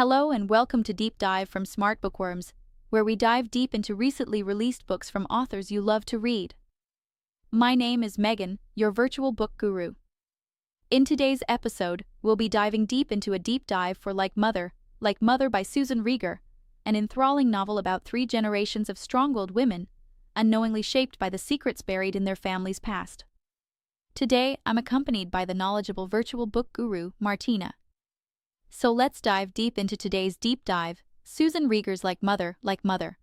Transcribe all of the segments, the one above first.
Hello and welcome to Deep Dive from SmartBookWorms, where we dive deep into recently released books from authors you love to read. My name is Megan, your virtual book guru. In today's episode, we'll be diving deep into a deep dive for Like Mother by Susan Rieger, an enthralling novel about 3 generations of strong-willed women, unknowingly shaped by the secrets buried in their family's past. Today, I'm accompanied by the knowledgeable virtual book guru, Martina. So let's dive deep into today's deep dive, Susan Rieger's Like Mother.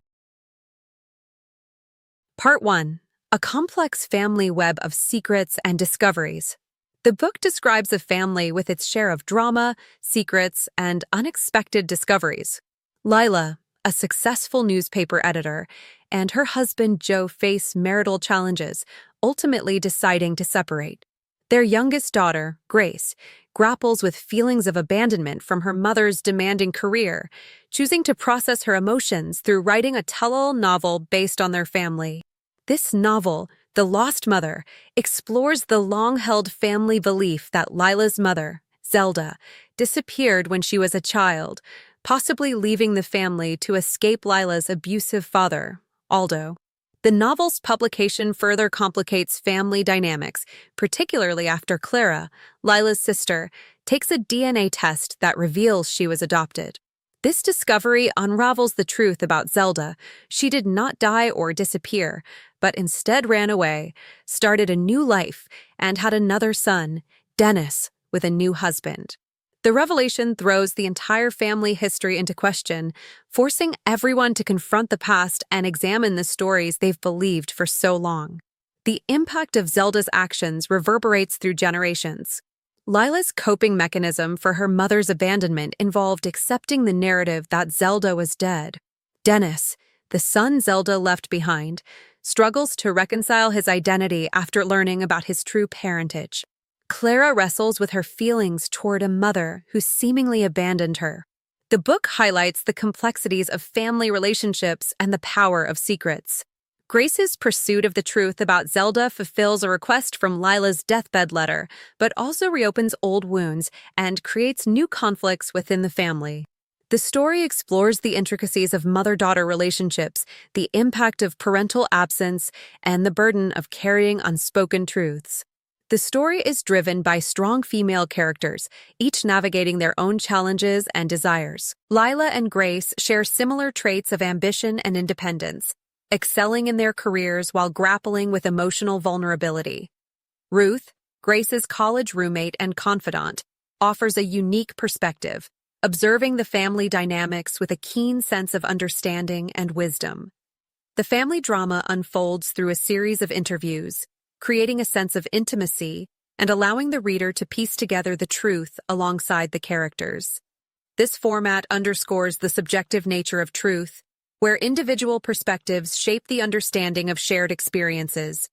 Part 1. A complex family web of secrets and discoveries. The book describes a family with its share of drama, secrets, and unexpected discoveries. Lila, a successful newspaper editor, and her husband Joe face marital challenges, ultimately deciding to separate. Their youngest daughter, Grace, grapples with feelings of abandonment from her mother's demanding career, choosing to process her emotions through writing a tell-all novel based on their family. This novel, The Lost Mother, explores the long-held family belief that Lila's mother, Zelda, disappeared when she was a child, possibly leaving the family to escape Lila's abusive father, Aldo. The novel's publication further complicates family dynamics, particularly after Clara, Lila's sister, takes a DNA test that reveals she was adopted. This discovery unravels the truth about Zelda. She did not die or disappear, but instead ran away, started a new life, and had another son, Dennis, with a new husband. The revelation throws the entire family history into question, forcing everyone to confront the past and examine the stories they've believed for so long. The impact of Zelda's actions reverberates through generations. Lila's coping mechanism for her mother's abandonment involved accepting the narrative that Zelda was dead. Dennis, the son Zelda left behind, struggles to reconcile his identity after learning about his true parentage. Clara wrestles with her feelings toward a mother who seemingly abandoned her. The book highlights the complexities of family relationships and the power of secrets. Grace's pursuit of the truth about Zelda fulfills a request from Lila's deathbed letter, but also reopens old wounds and creates new conflicts within the family. The story explores the intricacies of mother-daughter relationships, the impact of parental absence, and the burden of carrying unspoken truths. The story is driven by strong female characters, each navigating their own challenges and desires. Lila and Grace share similar traits of ambition and independence, excelling in their careers while grappling with emotional vulnerability. Ruth, Grace's college roommate and confidant, offers a unique perspective, observing the family dynamics with a keen sense of understanding and wisdom. The family drama unfolds through a series of interviews, creating a sense of intimacy and allowing the reader to piece together the truth alongside the characters. This format underscores the subjective nature of truth, where individual perspectives shape the understanding of shared experiences.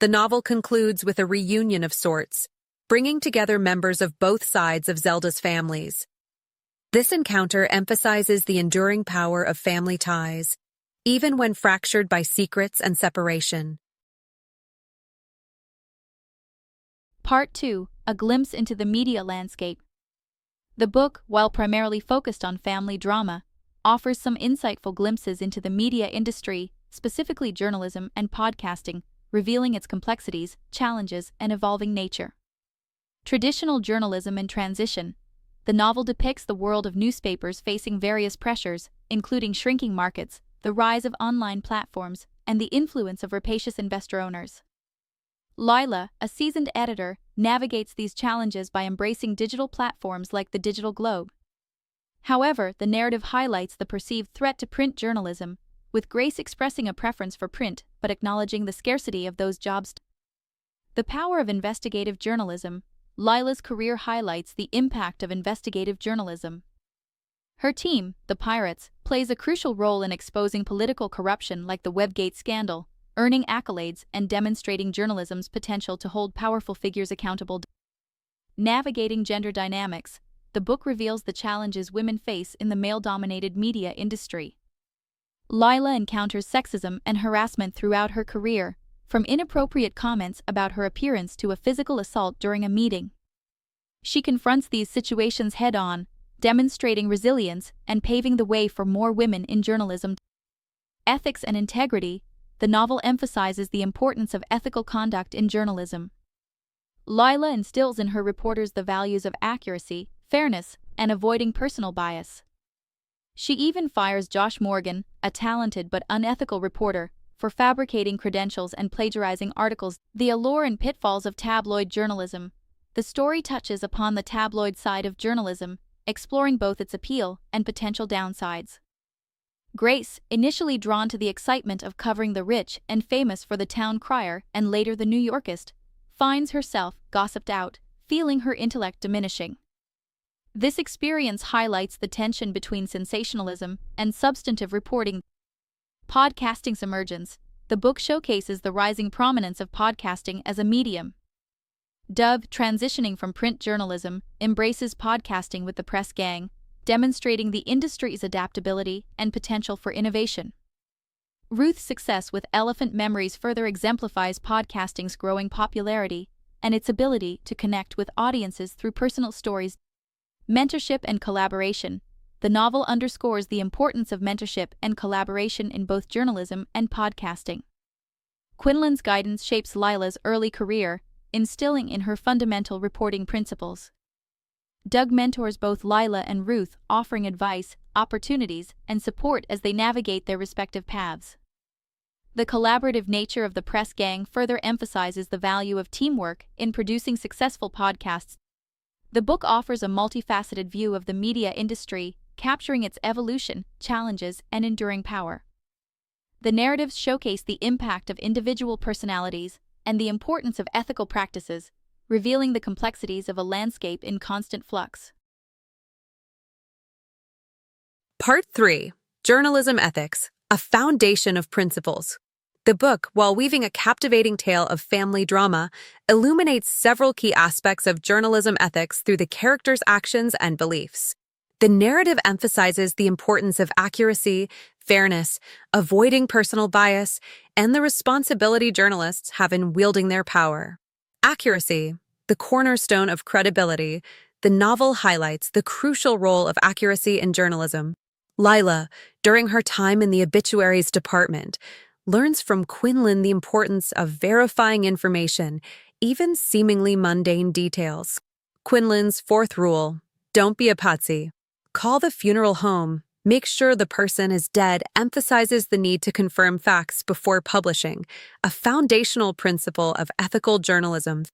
The novel concludes with a reunion of sorts, bringing together members of both sides of Zelda's families. This encounter emphasizes the enduring power of family ties, even when fractured by secrets and separation. Part 2. A glimpse into the media landscape. The book, while primarily focused on family drama, offers some insightful glimpses into the media industry, specifically journalism and podcasting, revealing its complexities, challenges, and evolving nature. Traditional journalism in transition. The novel depicts the world of newspapers facing various pressures, including shrinking markets, the rise of online platforms, and the influence of rapacious investor owners. Lila, a seasoned editor, navigates these challenges by embracing digital platforms like the Digital Globe. However, the narrative highlights the perceived threat to print journalism, with Grace expressing a preference for print but acknowledging the scarcity of those jobs. The power of investigative journalism. Lila's career highlights the impact of investigative journalism. Her team, the Pirates, plays a crucial role in exposing political corruption like the Webgate scandal, earning accolades and demonstrating journalism's potential to hold powerful figures accountable. Navigating gender dynamics. The book reveals the challenges women face in the male-dominated media industry. Lila encounters sexism and harassment throughout her career, from inappropriate comments about her appearance to a physical assault during a meeting. She confronts these situations head-on, demonstrating resilience and paving the way for more women in journalism. Ethics and integrity, the novel emphasizes the importance of ethical conduct in journalism. Lila instills in her reporters the values of accuracy, fairness, and avoiding personal bias. She even fires Josh Morgan, a talented but unethical reporter, for fabricating credentials and plagiarizing articles. The allure and pitfalls of tabloid journalism. The story touches upon the tabloid side of journalism, exploring both its appeal and potential downsides. Grace, initially drawn to the excitement of covering the rich and famous for the Town Crier and later the New Yorkist, finds herself gossiped out, feeling her intellect diminishing. This experience highlights the tension between sensationalism and substantive reporting. Podcasting's emergence. The book showcases the rising prominence of podcasting as a medium. Dove, transitioning from print journalism, embraces podcasting with the press gang, demonstrating the industry's adaptability and potential for innovation. Ruth's success with Elephant Memories further exemplifies podcasting's growing popularity and its ability to connect with audiences through personal stories. Mentorship and collaboration. The novel underscores the importance of mentorship and collaboration in both journalism and podcasting. Quinlan's guidance shapes Lila's early career, instilling in her fundamental reporting principles. Doug mentors both Lila and Ruth, offering advice, opportunities, and support as they navigate their respective paths. The collaborative nature of the press gang further emphasizes the value of teamwork in producing successful podcasts. The book offers a multifaceted view of the media industry, capturing its evolution, challenges, and enduring power. The narratives showcase the impact of individual personalities and the importance of ethical practices, revealing the complexities of a landscape in constant flux. Part 3. Journalism Ethics, a Foundation of Principles. The book, while weaving a captivating tale of family drama, illuminates several key aspects of journalism ethics through the characters' actions and beliefs. The narrative emphasizes the importance of accuracy, fairness, avoiding personal bias, and the responsibility journalists have in wielding their power. Accuracy, the cornerstone of credibility, the novel highlights the crucial role of accuracy in journalism. Lila, during her time in the obituaries department, learns from Quinlan the importance of verifying information, even seemingly mundane details. Quinlan's fourth rule: don't be a patsy. Call the funeral home. Make sure the person is dead emphasizes the need to confirm facts before publishing, a foundational principle of ethical journalism.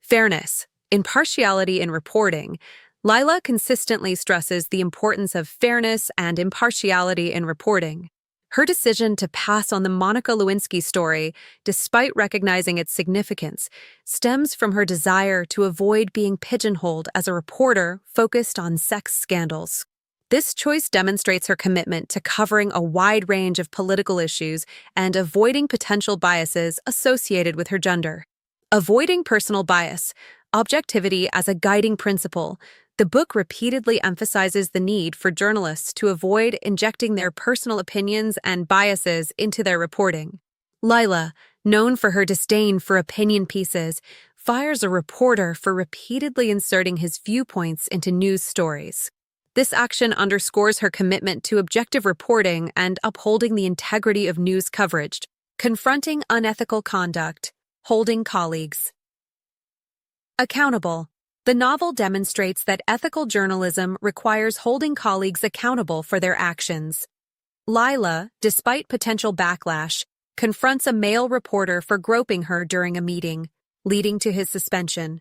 Fairness, impartiality in reporting. Lila consistently stresses the importance of fairness and impartiality in reporting. Her decision to pass on the Monica Lewinsky story, despite recognizing its significance, stems from her desire to avoid being pigeonholed as a reporter focused on sex scandals. This choice demonstrates her commitment to covering a wide range of political issues and avoiding potential biases associated with her gender. Avoiding personal bias, objectivity as a guiding principle. The book repeatedly emphasizes the need for journalists to avoid injecting their personal opinions and biases into their reporting. Lila, known for her disdain for opinion pieces, fires a reporter for repeatedly inserting his viewpoints into news stories. This action underscores her commitment to objective reporting and upholding the integrity of news coverage. Confronting unethical conduct, holding colleagues accountable. The novel demonstrates that ethical journalism requires holding colleagues accountable for their actions. Lila, despite potential backlash, confronts a male reporter for groping her during a meeting, leading to his suspension.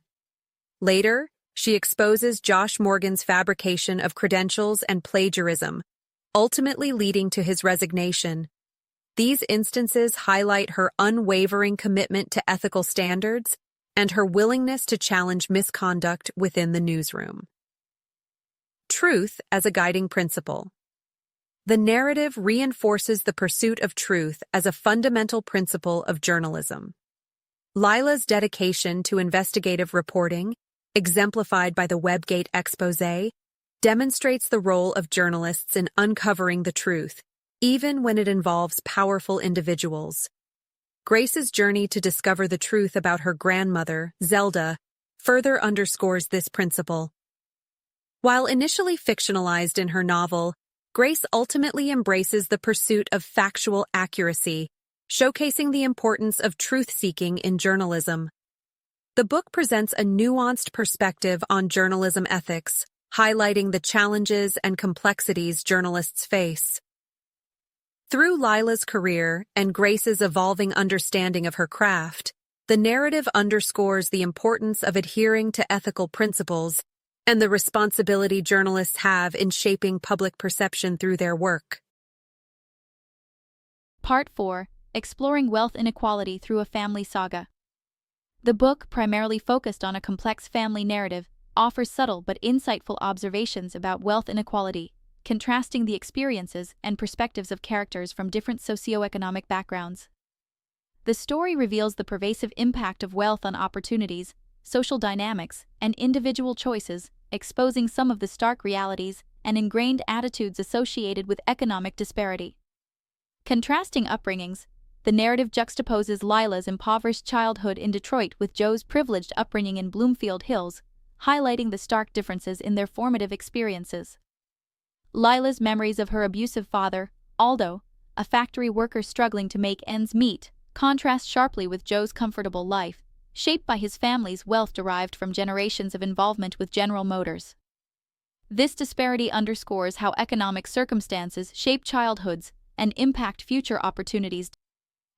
Later, she exposes Josh Morgan's fabrication of credentials and plagiarism, ultimately leading to his resignation. These instances highlight her unwavering commitment to ethical standards and her willingness to challenge misconduct within the newsroom. Truth as a guiding principle. The narrative reinforces the pursuit of truth as a fundamental principle of journalism. Lila's dedication to investigative reporting, exemplified by the Webgate exposé, demonstrates the role of journalists in uncovering the truth, even when it involves powerful individuals. Grace's journey to discover the truth about her grandmother, Zelda, further underscores this principle. While initially fictionalized in her novel, Grace ultimately embraces the pursuit of factual accuracy, showcasing the importance of truth-seeking in journalism. The book presents a nuanced perspective on journalism ethics, highlighting the challenges and complexities journalists face. Through Lila's career and Grace's evolving understanding of her craft, the narrative underscores the importance of adhering to ethical principles and the responsibility journalists have in shaping public perception through their work. Part 4. Exploring Wealth Inequality Through a Family Saga. The book, primarily focused on a complex family narrative, offers subtle but insightful observations about wealth inequality, contrasting the experiences and perspectives of characters from different socioeconomic backgrounds. The story reveals the pervasive impact of wealth on opportunities, social dynamics, and individual choices, exposing some of the stark realities and ingrained attitudes associated with economic disparity. Contrasting upbringings, the narrative juxtaposes Lila's impoverished childhood in Detroit with Joe's privileged upbringing in Bloomfield Hills, highlighting the stark differences in their formative experiences. Lila's memories of her abusive father, Aldo, a factory worker struggling to make ends meet, contrast sharply with Joe's comfortable life, shaped by his family's wealth derived from generations of involvement with General Motors. This disparity underscores how economic circumstances shape childhoods and impact future opportunities.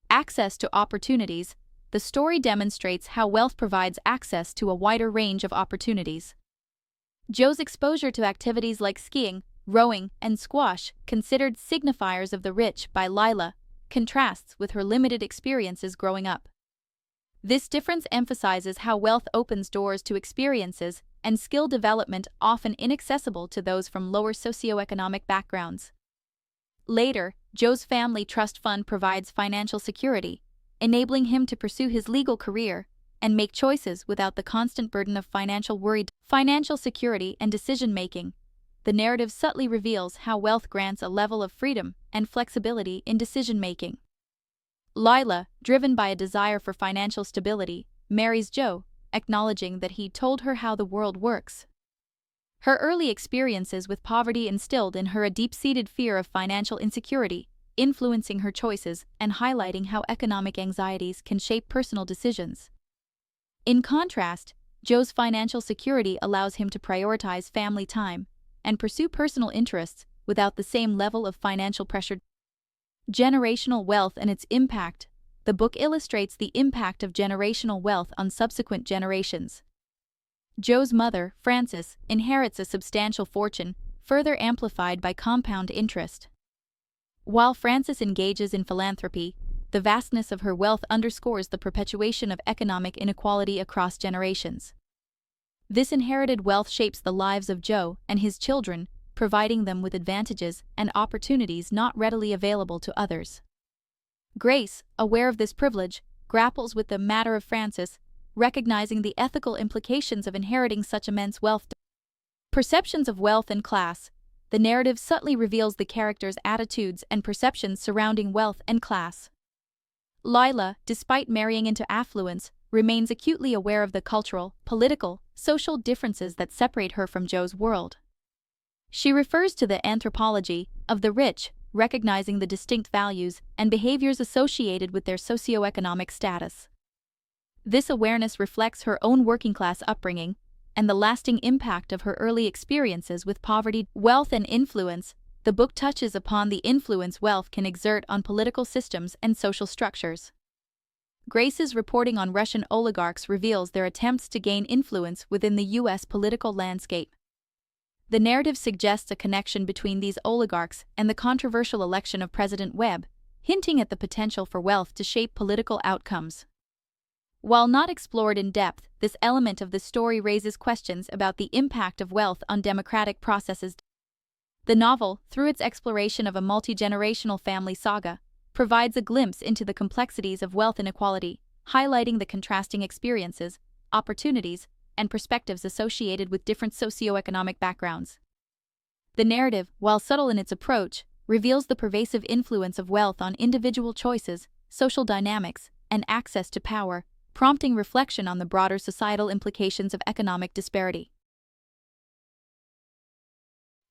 Access to opportunities. The story demonstrates how wealth provides access to a wider range of opportunities. Joe's exposure to activities like skiing, rowing, and squash, considered signifiers of the rich by Lila, contrasts with her limited experiences growing up. This difference emphasizes how wealth opens doors to experiences and skill development often inaccessible to those from lower socioeconomic backgrounds. Later, Joe's family trust fund provides financial security, enabling him to pursue his legal career and make choices without the constant burden of financial worry. Financial security and decision-making. The narrative subtly reveals how wealth grants a level of freedom and flexibility in decision-making. Lila, driven by a desire for financial stability, marries Joe, acknowledging that he told her how the world works. Her early experiences with poverty instilled in her a deep-seated fear of financial insecurity, influencing her choices and highlighting how economic anxieties can shape personal decisions. In contrast, Joe's financial security allows him to prioritize family time and pursue personal interests without the same level of financial pressure. Generational wealth and its impact. The book illustrates the impact of generational wealth on subsequent generations. Joe's mother, Frances, inherits a substantial fortune, further amplified by compound interest. While Frances engages in philanthropy, the vastness of her wealth underscores the perpetuation of economic inequality across generations. This inherited wealth shapes the lives of Joe and his children, providing them with advantages and opportunities not readily available to others. Grace, aware of this privilege, grapples with the matter of Frances, recognizing the ethical implications of inheriting such immense wealth. Perceptions of wealth and class. The narrative subtly reveals the characters' attitudes and perceptions surrounding wealth and class. Lila, despite marrying into affluence, remains acutely aware of the cultural, political, social differences that separate her from Joe's world. She refers to the anthropology of the rich, recognizing the distinct values and behaviors associated with their socioeconomic status. This awareness reflects her own working-class upbringing and the lasting impact of her early experiences with poverty, wealth, and influence. The book touches upon the influence wealth can exert on political systems and social structures. Grace's reporting on Russian oligarchs reveals their attempts to gain influence within the U.S. political landscape. The narrative suggests a connection between these oligarchs and the controversial election of President Webb, hinting at the potential for wealth to shape political outcomes. While not explored in depth, this element of the story raises questions about the impact of wealth on democratic processes. The novel, through its exploration of a multi-generational family saga, provides a glimpse into the complexities of wealth inequality, highlighting the contrasting experiences, opportunities, and perspectives associated with different socioeconomic backgrounds. The narrative, while subtle in its approach, reveals the pervasive influence of wealth on individual choices, social dynamics, and access to power, prompting reflection on the broader societal implications of economic disparity.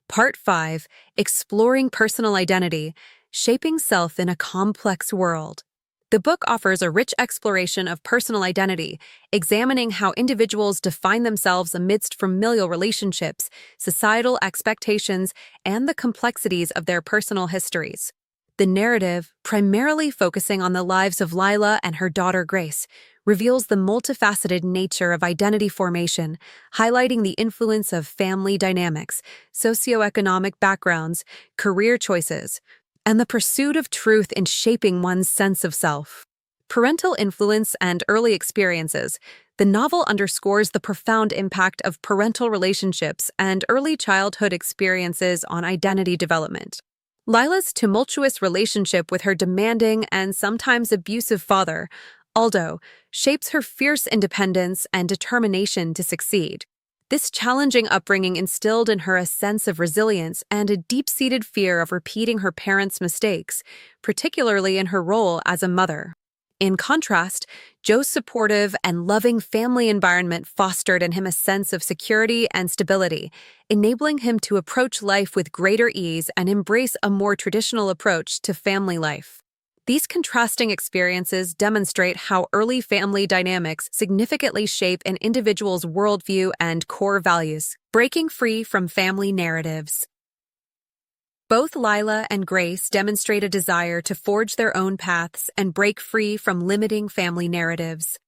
Part 5, Exploring Personal Identity, Shaping Self in a Complex World. The book offers a rich exploration of personal identity, examining how individuals define themselves amidst familial relationships, societal expectations, and the complexities of their personal histories. The narrative, primarily focusing on the lives of Lila and her daughter Grace, reveals the multifaceted nature of identity formation, highlighting the influence of family dynamics, socioeconomic backgrounds, career choices, and the pursuit of truth in shaping one's sense of self. Parental influence and early experiences. The novel underscores the profound impact of parental relationships and early childhood experiences on identity development. Lila's tumultuous relationship with her demanding and sometimes abusive father, Aldo, shapes her fierce independence and determination to succeed. This challenging upbringing instilled in her a sense of resilience and a deep-seated fear of repeating her parents' mistakes, particularly in her role as a mother. In contrast, Joe's supportive and loving family environment fostered in him a sense of security and stability, enabling him to approach life with greater ease and embrace a more traditional approach to family life. These contrasting experiences demonstrate how early family dynamics significantly shape an individual's worldview and core values. Breaking free from family narratives. Both Lila and Grace demonstrate a desire to forge their own paths and break free from limiting family narratives.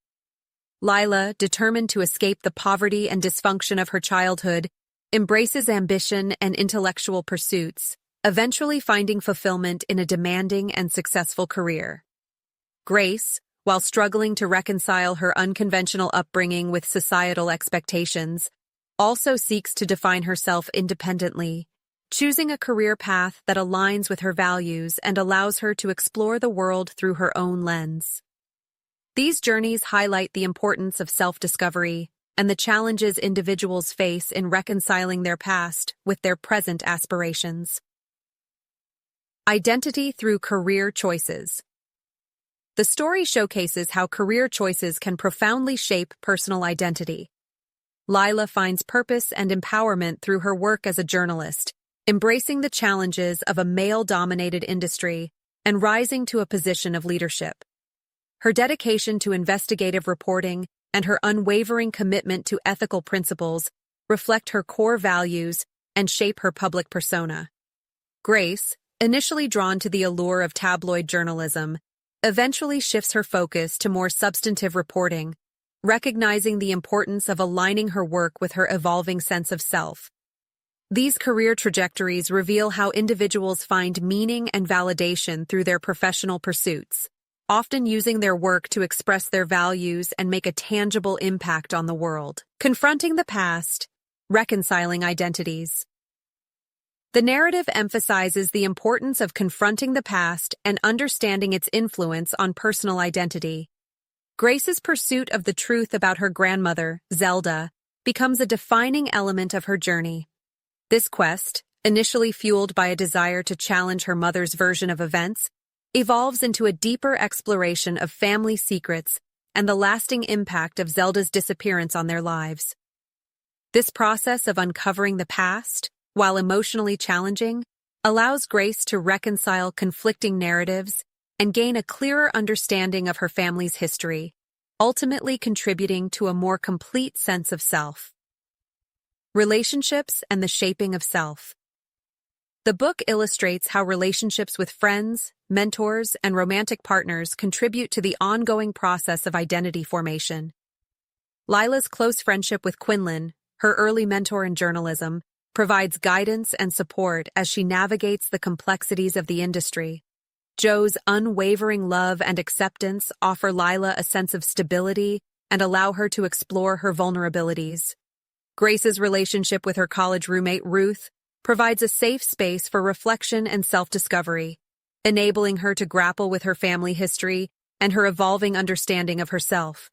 Lila, determined to escape the poverty and dysfunction of her childhood, embraces ambition and intellectual pursuits, eventually finding fulfillment in a demanding and successful career. Grace, while struggling to reconcile her unconventional upbringing with societal expectations, also seeks to define herself independently, choosing a career path that aligns with her values and allows her to explore the world through her own lens. These journeys highlight the importance of self-discovery and the challenges individuals face in reconciling their past with their present aspirations. Identity through career choices. The story showcases how career choices can profoundly shape personal identity. Lila finds purpose and empowerment through her work as a journalist, embracing the challenges of a male-dominated industry and rising to a position of leadership. Her dedication to investigative reporting and her unwavering commitment to ethical principles reflect her core values and shape her public persona. Grace, initially drawn to the allure of tabloid journalism, eventually shifts her focus to more substantive reporting, recognizing the importance of aligning her work with her evolving sense of self. These career trajectories reveal how individuals find meaning and validation through their professional pursuits, often using their work to express their values and make a tangible impact on the world. Confronting the past, reconciling identities. The narrative emphasizes the importance of confronting the past and understanding its influence on personal identity. Grace's pursuit of the truth about her grandmother, Zelda, becomes a defining element of her journey. This quest, initially fueled by a desire to challenge her mother's version of events, evolves into a deeper exploration of family secrets and the lasting impact of Zelda's disappearance on their lives. This process of uncovering the past, while emotionally challenging, allows Grace to reconcile conflicting narratives and gain a clearer understanding of her family's history, ultimately contributing to a more complete sense of self. Relationships and the shaping of self. The book illustrates how relationships with friends, mentors, and romantic partners contribute to the ongoing process of identity formation. Lila's close friendship with Quinlan, her early mentor in journalism, provides guidance and support as she navigates the complexities of the industry. Joe's unwavering love and acceptance offer Lila a sense of stability and allow her to explore her vulnerabilities. Grace's relationship with her college roommate Ruth provides a safe space for reflection and self-discovery, enabling her to grapple with her family history and her evolving understanding of herself.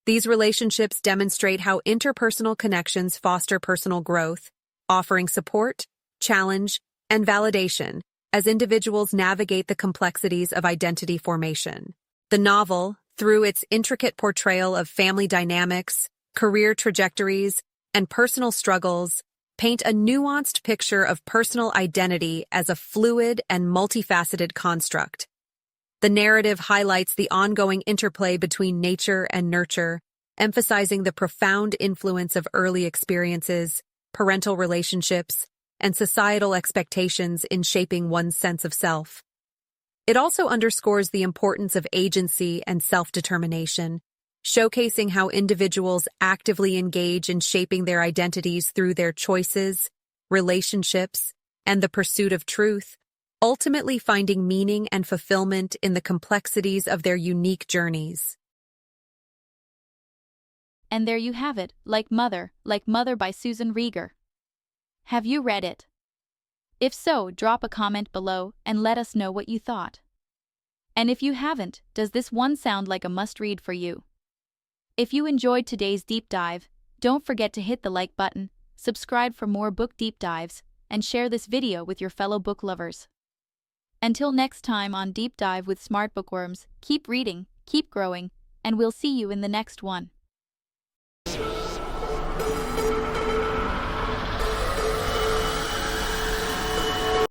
These relationships demonstrate how interpersonal connections foster personal growth, offering support, challenge, and validation as individuals navigate the complexities of identity formation. The novel, through its intricate portrayal of family dynamics, career trajectories, and personal struggles, paint a nuanced picture of personal identity as a fluid and multifaceted construct. The narrative highlights the ongoing interplay between nature and nurture, emphasizing the profound influence of early experiences, parental relationships, and societal expectations in shaping one's sense of self. It also underscores the importance of agency and self-determination, showcasing how individuals actively engage in shaping their identities through their choices, relationships, and the pursuit of truth, ultimately finding meaning and fulfillment in the complexities of their unique journeys. And there you have it, Like Mother by Susan Rieger. Have you read it? If so, drop a comment below and let us know what you thought. And if you haven't, does this one sound like a must-read for you? If you enjoyed today's deep dive, don't forget to hit the like button, subscribe for more book deep dives, and share this video with your fellow book lovers. Until next time on Deep Dive with Smart Bookworms, keep reading, keep growing, and we'll see you in the next one.